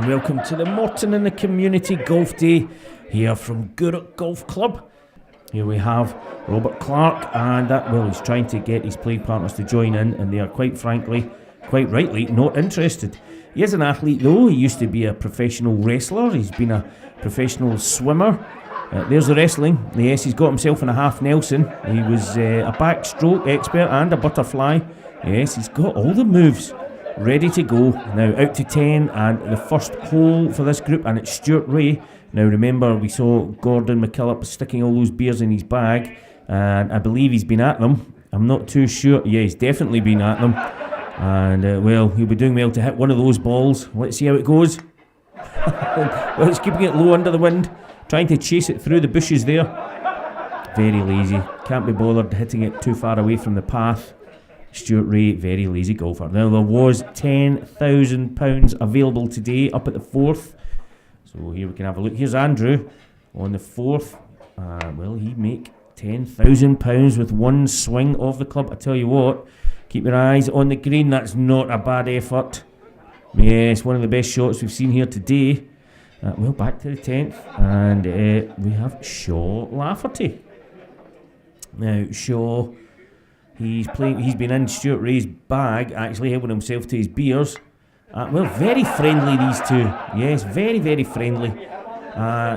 and welcome to the Morton and the Community Golf Day here from Gourock Golf Club. Here we have Robert Clark, and he's trying to get his playing partners to join in, and they are quite frankly, quite rightly, not interested. He is an athlete though. He used to be a professional wrestler. He's been a professional swimmer. There's the wrestling. Yes, he's got himself in a half Nelson. He was a backstroke expert and a butterfly. Yes, he's got all the moves ready to go. Now out to 10, and the first hole for this group, and it's Stuart Ray. Now remember, we saw Gordon McKillop sticking all those beers in his bag, and I believe he's been at them. I'm not too sure. Yeah, he's definitely been at them. And he'll be doing well to hit one of those balls. Let's see how it goes. Well, he's keeping it low under the wind, trying to chase it through the bushes there. Very lazy. Can't be bothered hitting it too far away from the path. Stuart Ray, very lazy golfer. Now there was £10,000 available today up at the fourth. So here we can have a look. Here's Andrew on the fourth. Will he make £10,000 with one swing of the club? I tell you what, keep your eyes on the green. That's not a bad effort. Yes, one of the best shots we've seen here today. Back to the 10th, and we have Shaw Lafferty. Now Shaw, he's been in Stuart Ray's bag, actually helping himself to his beers. Very friendly, these two. Yes, very, very friendly.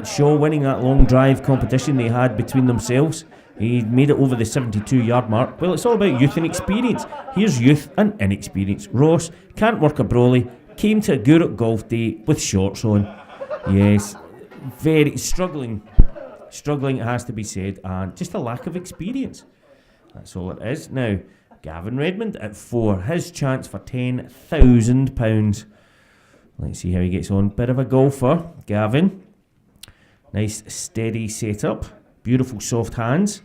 Shaw winning that long drive competition they had between themselves. He made it over the 72-yard mark. Well, it's all about youth and experience. Here's youth and inexperience. Ross can't work a brolly, came to a Gourock Golf Day with shorts on. Yes, very struggling. Struggling, it has to be said, and just a lack of experience. That's all it is. Now, Gavin Redmond at 4, his chance for £10,000. Let's see how he gets on. Bit of a golfer, Gavin. Nice steady setup. Beautiful soft hands,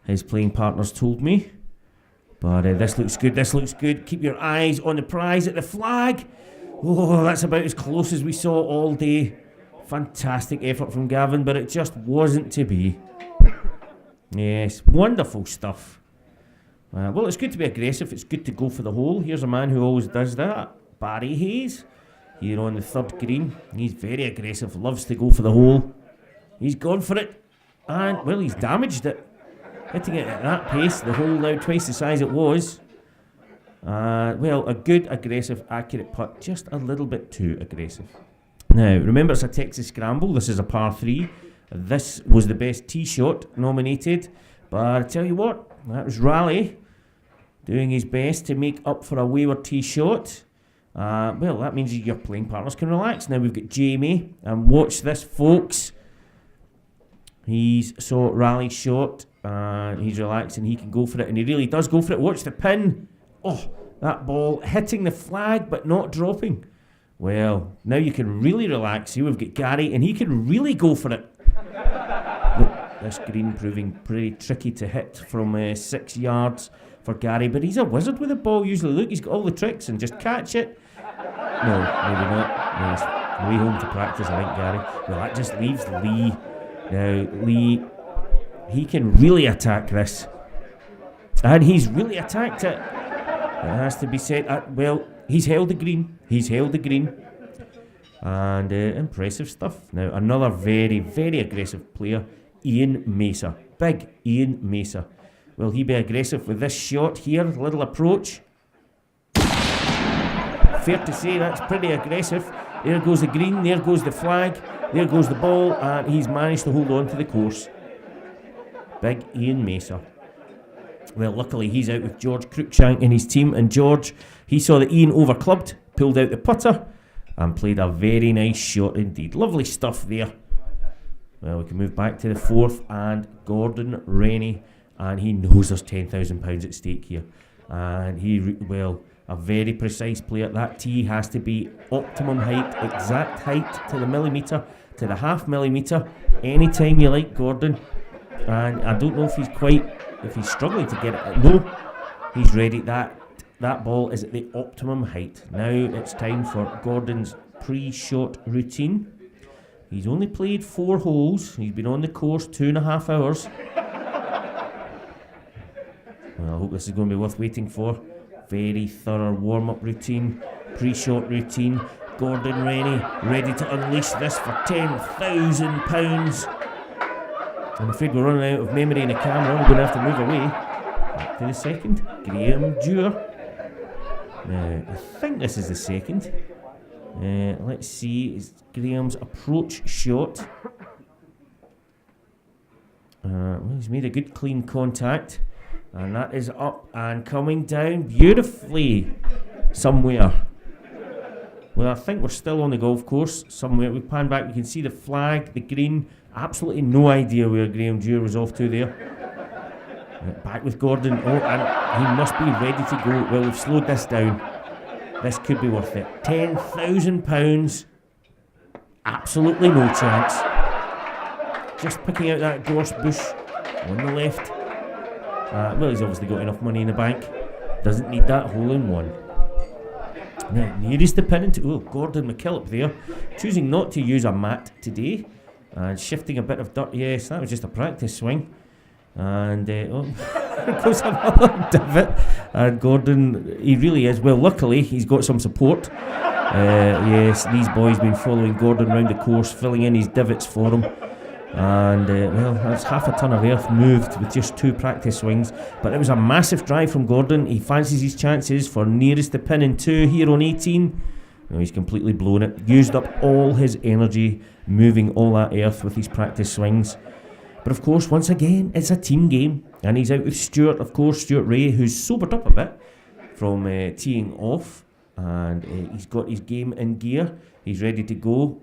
his playing partners told me. But this looks good, this looks good. Keep your eyes on the prize at the flag. Oh, that's about as close as we saw all day. Fantastic effort from Gavin, but it just wasn't to be. Yes, wonderful stuff. It's good to be aggressive. It's good to go for the hole. Here's a man who always does that. Barry Hayes, here on the third green. He's very aggressive, loves to go for the hole. He's gone for it, and, he's damaged it. Hitting it at that pace, the hole now twice the size it was. A good, aggressive, accurate putt. Just a little bit too aggressive. Now, remember, it's a Texas Scramble. This is a par 3. This was the best tee shot nominated. But I tell you what, that was Raleigh doing his best to make up for a wayward tee shot. That means your playing partners can relax. Now we've got Jamie, and watch this, folks. He's saw Raleigh's shot, he's relaxing, he can go for it, and he really does go for it. Watch the pin. Oh, that ball hitting the flag but not dropping. Well, now you can really relax. Here we've got Gary, and he can really go for it. Look, this green proving pretty tricky to hit from 6 yards for Gary, but he's a wizard with the ball usually. Look, he's got all the tricks, and just catch it. No, maybe not. Yes, way home to practice, I think, Gary. Well, that just leaves Lee. Now, Lee, he can really attack this. And he's really attacked it. It has to be said. He's held the green. He's held the green. And impressive stuff. Now, another very, very aggressive player, Ian Mesa. Big Ian Mesa. Will he be aggressive with this shot here? Little approach. Fair to say that's pretty aggressive. There goes the green. There goes the flag. There goes the ball. And he's managed to hold on to the course. Big Ian Mesa. Well, luckily he's out with George Cruikshank in his team, and George, he saw that Ian overclubbed, pulled out the putter, and played a very nice shot indeed. Lovely stuff there. Well, we can move back to the fourth, and Gordon Rennie, and he knows there's £10,000 at stake here. And a very precise player. That tee has to be optimum height, exact height to the millimetre, to the half millimetre, anytime you like, Gordon. And I don't know if he's struggling to get it. No, he's ready. That ball is at the optimum height. Now it's time for Gordon's pre-shot routine. He's only played 4 holes. He's been on the course 2.5 hours. Well, I hope this is going to be worth waiting for. Very thorough warm-up routine, pre-shot routine. Gordon Rennie ready to unleash this for £10,000. I'm afraid we're running out of memory in the camera. We're going to have to move away. Back to the second. Graham Dewar. Now, I think this is the second. Let's see. It's Graham's approach shot. Well, he's made a good clean contact. And that is up and coming down beautifully somewhere. Well, I think we're still on the golf course somewhere. We pan back, we can see the flag, the green. Absolutely no idea where Graham Dewar was off to there. Back with Gordon. Oh, and he must be ready to go. Well, we've slowed this down. This could be worth it. £10,000. Absolutely no chance. Just picking out that gorse bush on the left. Well, he's obviously got enough money in the bank. Doesn't need that hole in one. Now, nearest the pin into... Oh, Gordon McKillop there. Choosing not to use a mat today. And shifting a bit of dirt. Yes, that was just a practice swing. And, oh, there goes another divot. And Gordon, he really is. Well, luckily, he's got some support. Yes, these boys been following Gordon around the course, filling in his divots for him. And, well, that's half a ton of earth moved with just 2 practice swings. But it was a massive drive from Gordon. He fancies his chances for nearest the pin in 2 here on 18. No, he's completely blown it. Used up all his energy moving all that earth with his practice swings. But of course, once again, it's a team game. And he's out with Stuart, of course, Stuart Ray, who's sobered up a bit from teeing off. And he's got his game in gear. He's ready to go.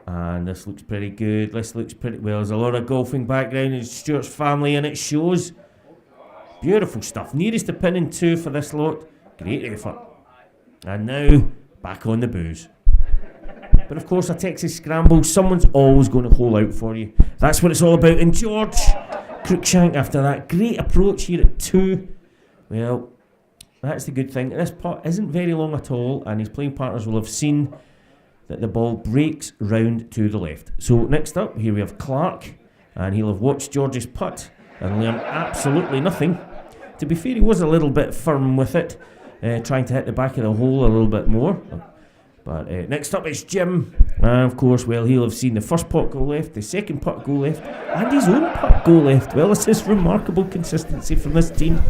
And this looks pretty good. This looks pretty well. There's a lot of golfing background in Stuart's family, and it shows. Beautiful stuff. Nearest the pin in 2 for this lot. Great effort. And now, back on the booze. But of course, a Texas scramble, someone's always going to hole out for you. That's what it's all about. And George Cruikshank, after that great approach here at 2. Well, that's the good thing. This putt isn't very long at all, and his playing partners will have seen that the ball breaks round to the left. So next up, here we have Clark, and he'll have watched George's putt and learned absolutely nothing. To be fair, he was a little bit firm with it, trying to hit the back of the hole a little bit more. But next up is Jim, and of course, well, he'll have seen the first putt go left, the second putt go left, and his own putt go left. Well, this is remarkable consistency from this team.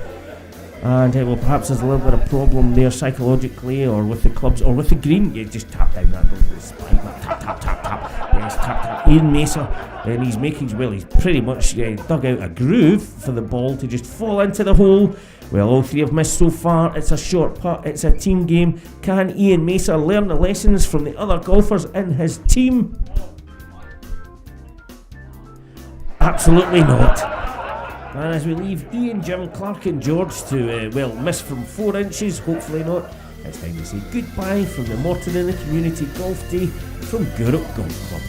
And well, perhaps there's a little bit of problem there psychologically, or with the clubs, or with the green. You just tap down that spike, tap, tap, tap, tap. Yes, tap, tap. Ian Mesa, and he's making, well, he's pretty much dug out a groove for the ball to just fall into the hole. Well, all 3 have missed so far. It's a short putt, it's a team game. Can Ian Mesa learn the lessons from the other golfers in his team? Absolutely not. And as we leave Ian, Jim, Clark and George to, well, miss from 4 inches, hopefully not, it's time to say goodbye from the Morton in the Community Golf Day from Gourock Golf Club.